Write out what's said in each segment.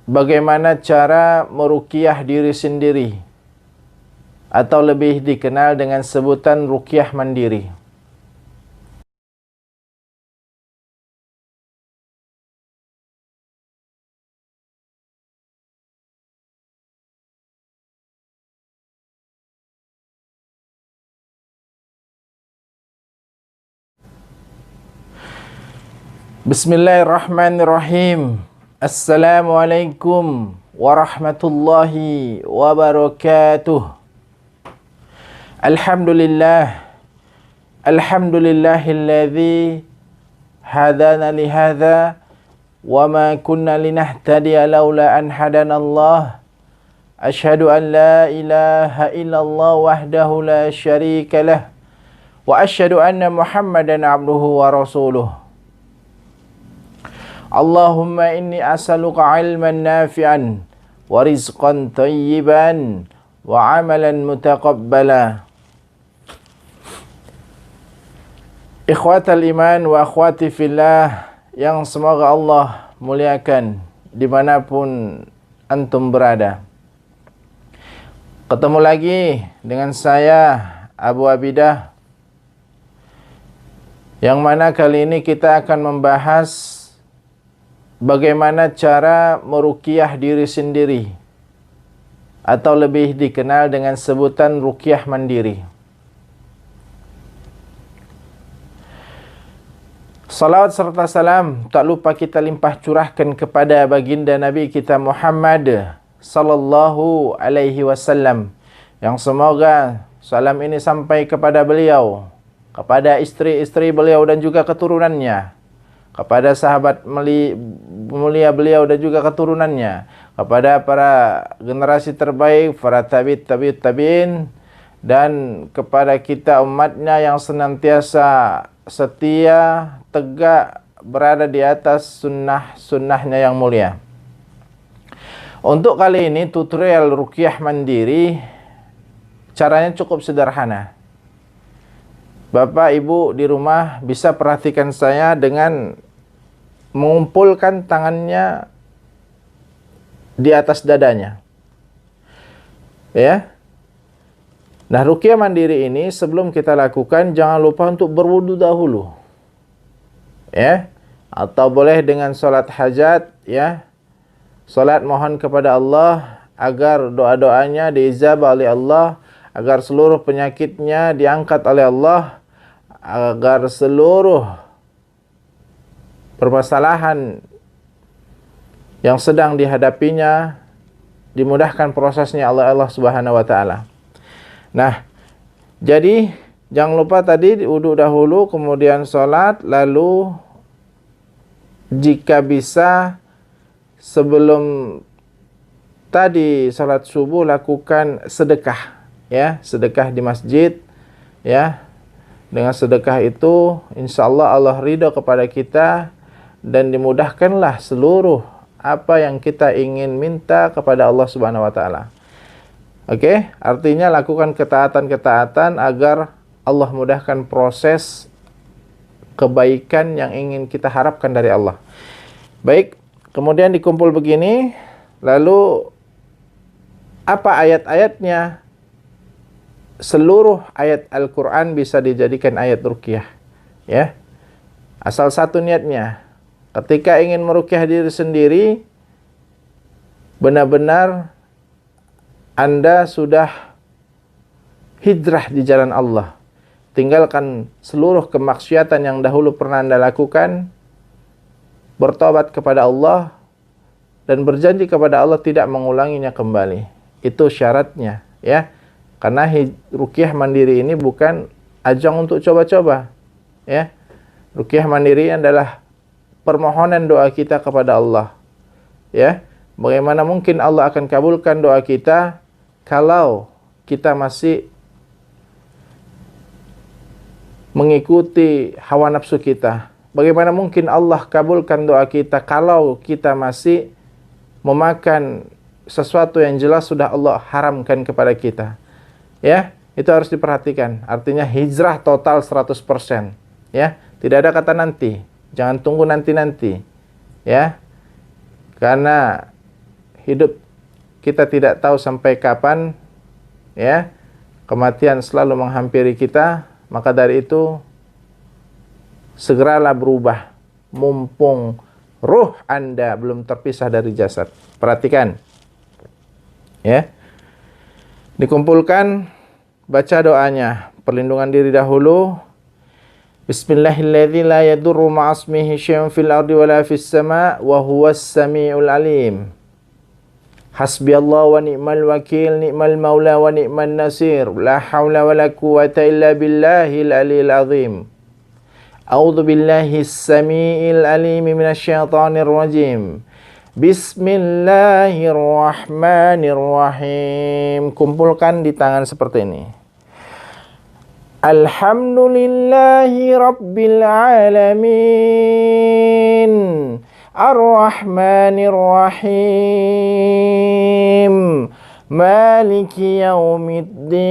Bagaimana cara meruqyah diri sendiri atau lebih dikenal dengan sebutan ruqyah mandiri. Bismillahirrahmanirrahim. Assalamualaikum warahmatullahi wabarakatuh. Alhamdulillah. Alhamdulillahilladzi hadana lihadza wa ma kunna linahtadiya laula an hadanallah. Asyhadu an la ilaha illallah wahdahu la syarika lah wa asyhadu anna Muhammadan abduhu wa rasuluh. Allahumma inni as'aluka ilman nafi'an wa rizqan thayyiban wa amalan mutaqabbala. Ikhwatal iman wa akhwati fillah yang semoga Allah muliakan dimanapun antum berada. Ketemu lagi dengan saya Abu Abidah, yang mana kali ini kita akan membahas bagaimana cara meruqyah diri sendiri atau lebih dikenal dengan sebutan ruqyah mandiri. Salawat serta salam tak lupa kita limpah curahkan kepada baginda Nabi kita Muhammad sallallahu alaihi wasallam, yang semoga salam ini sampai kepada beliau, kepada istri-istri beliau dan juga keturunannya, kepada sahabat mulia beliau dan juga keturunannya, kepada para generasi terbaik, para tabi'in, dan kepada kita umatnya yang senantiasa setia, tegak, berada di atas sunnahnya yang mulia. Untuk kali ini tutorial ruqyah mandiri, caranya cukup sederhana. Bapak Ibu di rumah bisa perhatikan saya dengan mengumpulkan tangannya di atas dadanya. Ya. Nah, ruqyah mandiri ini sebelum kita lakukan jangan lupa untuk berwudu dahulu. Ya. Atau boleh dengan salat hajat, ya. Salat mohon kepada Allah agar doa-doanya diijabah oleh Allah, agar seluruh penyakitnya diangkat oleh Allah, agar seluruh permasalahan yang sedang dihadapinya dimudahkan prosesnya oleh Allah Subhanahu wa taala. Nah, jadi jangan lupa tadi wudu dahulu, kemudian salat, lalu jika bisa sebelum tadi salat subuh lakukan sedekah, ya, sedekah di masjid, ya. Dengan sedekah itu insyaallah Allah ridho kepada kita dan dimudahkanlah seluruh apa yang kita ingin minta kepada Allah Subhanahu wa taala. Oke, artinya lakukan ketaatan-ketaatan agar Allah mudahkan proses kebaikan yang ingin kita harapkan dari Allah. Baik, kemudian dikumpul begini, lalu apa ayat-ayatnya? Seluruh ayat Al-Quran bisa dijadikan ayat ruqyah, ya. Asal satu niatnya, ketika ingin meruqyah diri sendiri, benar-benar Anda sudah hijrah di jalan Allah. Tinggalkan seluruh kemaksiatan yang dahulu pernah Anda lakukan, bertobat kepada Allah, dan berjanji kepada Allah tidak mengulanginya kembali. Itu syaratnya, ya. Karena ruqyah mandiri ini bukan ajang untuk coba-coba, ya. Ruqyah mandiri adalah permohonan doa kita kepada Allah, ya. Bagaimana mungkin Allah akan kabulkan doa kita kalau kita masih mengikuti hawa nafsu kita? Bagaimana mungkin Allah kabulkan doa kita kalau kita masih memakan sesuatu yang jelas sudah Allah haramkan kepada kita? Ya, itu harus diperhatikan. Artinya hijrah total 100%. Ya, tidak ada kata nanti. Jangan tunggu nanti-nanti. Ya. Karena hidup kita tidak tahu sampai kapan, ya. Kematian selalu menghampiri kita, maka dari itu segeralah berubah mumpung ruh Anda belum terpisah dari jasad. Perhatikan. Ya. Dikumpulkan, baca doanya, perlindungan diri dahulu. Bismillahirrahmanirrahim. La yadurru ma'asmihi syai'un fil ardi wala fis sama' wa huwas samiul alim. Hasbiyallahu wa ni'mal wakil, ni'mal maula wa ni'man nasir. La haula wa la quwata illa billahil aliyil azim. A'udzu billahis samiil alim minasy syaithanir rajim. Bismillahirrahmanirrahim. Kumpulkan di tangan seperti ini. Alhamdulillahi rabbil alamin. Ar-Rahmanir-Rahim. Maliki yaumiddin.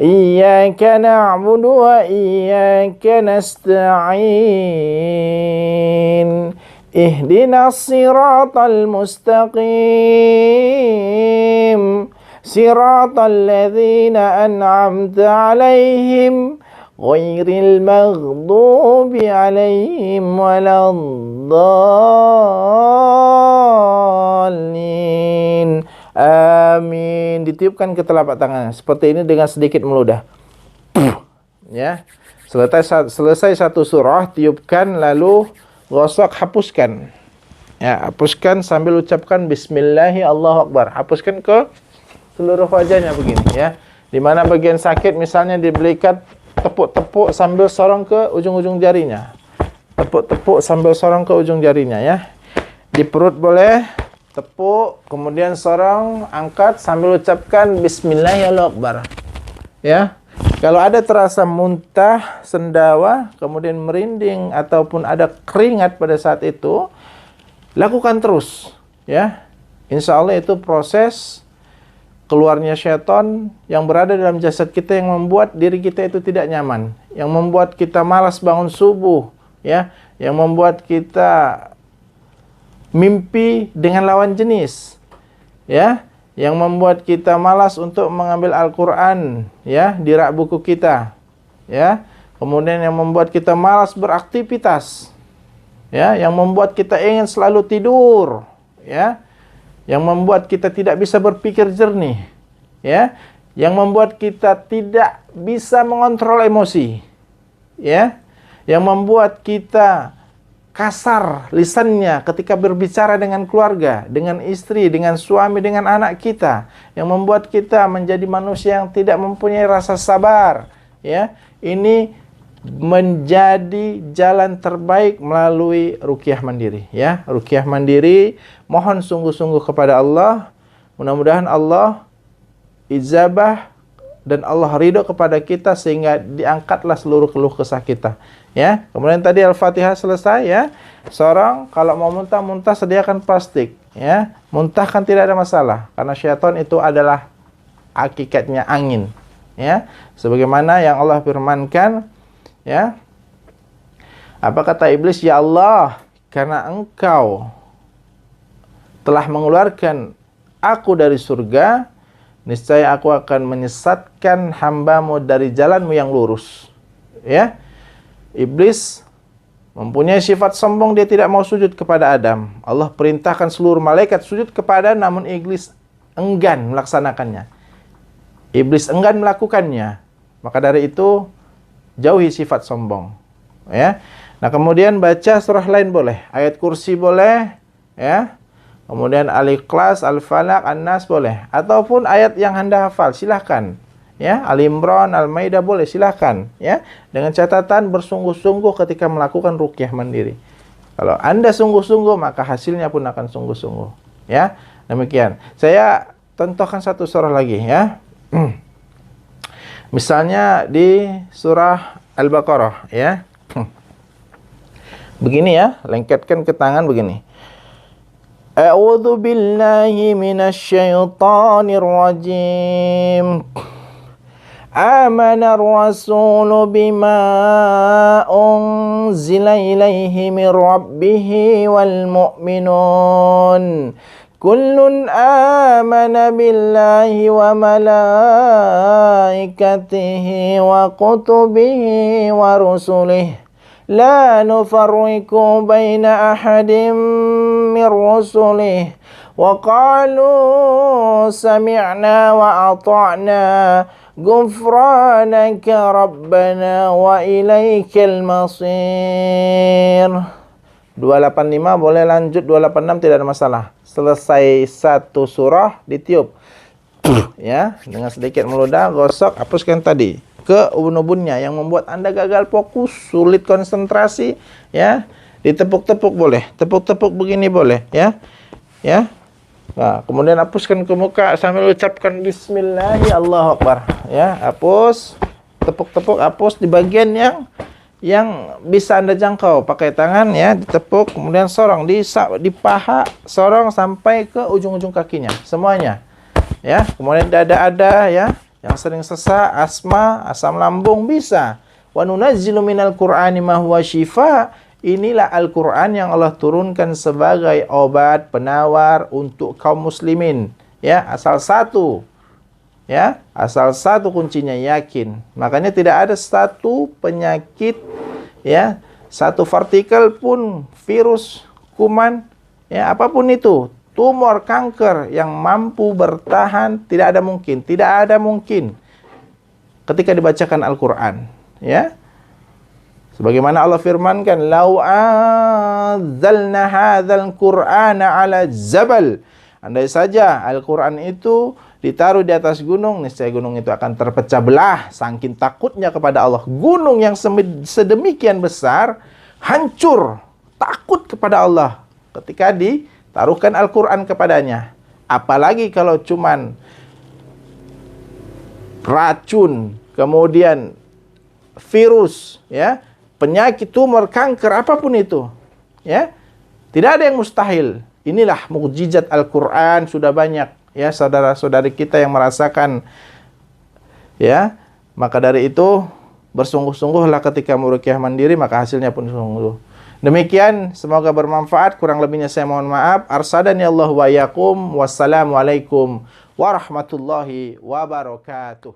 Iyyaka na'budu wa iyyaka nasta'in. Ihdinas siratal mustaqim. Siratal ladzina an'amta 'alaihim ghairil maghdubi 'alaihim waladdallin. Amin. Ditiupkan ke telapak tangan seperti ini dengan sedikit meludah. Ya. Selesai satu surah, tiupkan, lalu gosok, hapuskan. Ya, hapuskan sambil ucapkan bismillahi Allahu akbar. Hapuskan ke seluruh wajahnya begini, ya. Di mana bagian sakit misalnya diberikan tepuk-tepuk sambil sorong ke ujung-ujung jarinya. Tepuk-tepuk sambil sorong ke ujung jarinya, ya. Di perut boleh tepuk, kemudian sorong, angkat sambil ucapkan bismillahirrahmanirrahim. Ya. Kalau ada terasa muntah, sendawa, kemudian merinding ataupun ada keringat pada saat itu, lakukan terus, ya. Insya Allah itu proses keluarnya syaitan yang berada dalam jasad kita yang membuat diri kita itu tidak nyaman, yang membuat kita malas bangun subuh, ya, yang membuat kita mimpi dengan lawan jenis, ya, yang membuat kita malas untuk mengambil Al-Quran, ya, di rak buku kita, ya, kemudian yang membuat kita malas beraktivitas, ya, yang membuat kita ingin selalu tidur, ya, yang membuat kita tidak bisa berpikir jernih, ya, yang membuat kita tidak bisa mengontrol emosi, ya, yang membuat kita kasar lisannya ketika berbicara dengan keluarga, dengan istri, dengan suami, dengan anak kita, yang membuat kita menjadi manusia yang tidak mempunyai rasa sabar, ya. Ini menjadi jalan terbaik melalui ruqyah mandiri, ya. Ruqyah mandiri, mohon sungguh-sungguh kepada Allah, mudah-mudahan Allah ijabah dan Allah ridho kepada kita sehingga diangkatlah seluruh keluh kesah kita, ya. Kemudian tadi Al-Fatihah selesai, ya. Seorang kalau mau muntah-muntah sediakan plastik, ya. Muntahkan tidak ada masalah karena syaitan itu adalah hakikatnya angin, ya. Sebagaimana yang Allah firmankan, ya. Apa kata iblis? Ya Allah, karena engkau telah mengeluarkan aku dari surga, niscaya aku akan menyesatkan hambamu dari jalanmu yang lurus, ya. Iblis mempunyai sifat sombong, dia tidak mau sujud kepada Adam. Allah perintahkan seluruh malaikat sujud kepada, namun iblis enggan melaksanakannya. Iblis enggan melakukannya. Maka dari itu jauhi sifat sombong, ya. Nah, kemudian baca surah lain boleh, ayat kursi boleh, ya. Kemudian Al-Ikhlas, Al-Falaq, An-Nas boleh, ataupun ayat yang Anda hafal silahkan, ya. Al-Imran, Al-Maidah boleh, silahkan, ya. Dengan catatan bersungguh-sungguh ketika melakukan ruqyah mandiri. Kalau Anda sungguh-sungguh, maka hasilnya pun akan sungguh-sungguh, ya. Demikian. Saya contohkan satu surah lagi, ya. Misalnya di surah Al-Baqarah, ya. Begini, ya, lengketkan ke tangan begini. A'udzu billahi minasy syaithanir rajim. Amana ar-rasulu bima unzila ilaihi min rabbih wal mu'minun. Kullun amana billahi wa malaikatihi wa kutubihi wa rusulihi. La nufarriqu baina ahadim min rusulihi. Wa qalu sami'na wa ata'na. Ghufranaka rabbana wa ilaikal masir. 285 boleh lanjut, 286 tidak ada masalah. Selesai satu surah ditiup. Ya, dengan sedikit meludah, gosok, hapuskan tadi. Ke ubun-ubunnya yang membuat Anda gagal fokus, sulit konsentrasi, ya. Ditepuk-tepuk boleh. Tepuk-tepuk begini boleh, ya. Ya. Nah, kemudian hapuskan ke muka sambil ucapkan bismillahi Allahu akbar, ya. Hapus, tepuk-tepuk, hapus di bagian yang bisa Anda jangkau pakai tangan, ya, ditepuk, kemudian sorong di paha, sorong sampai ke ujung-ujung kakinya, semuanya. Ya, kemudian dada ada, ya, yang sering sesak, asma, asam lambung bisa. Wa nunazzilu minal Qur'ani ma huwa syifa. Inilah Al-Qur'an yang Allah turunkan sebagai obat penawar untuk kaum muslimin. Ya, asal satu. Ya, asal satu kuncinya yakin. Makanya tidak ada satu penyakit, ya, satu partikel pun, virus, kuman, ya, apapun itu, tumor, kanker yang mampu bertahan, tidak ada mungkin ketika dibacakan Al-Qur'an, ya. Sebagaimana Allah firmankan, "Lau anzalna hadzal Qur'ana 'ala jabal." Andai saja Al-Qur'an itu ditaruh di atas gunung, niscaya gunung itu akan terpecah belah saking takutnya kepada Allah. Gunung yang sedemikian besar hancur, takut kepada Allah ketika ditaruhkan Al-Qur'an kepadanya. Apalagi kalau cuman racun, kemudian virus, ya, penyakit, tumor, kanker, apapun itu, ya, tidak ada yang mustahil. Inilah mukjizat Al-Qur'an. Sudah banyak, ya, saudara-saudari kita yang merasakan, ya. Maka dari itu bersungguh-sungguhlah ketika meruqyah mandiri, maka hasilnya pun sungguh. Demikian, semoga bermanfaat. Kurang lebihnya saya mohon maaf. Arsadani Allah wa yakum. Wassalamualaikum warahmatullahi wabarakatuh.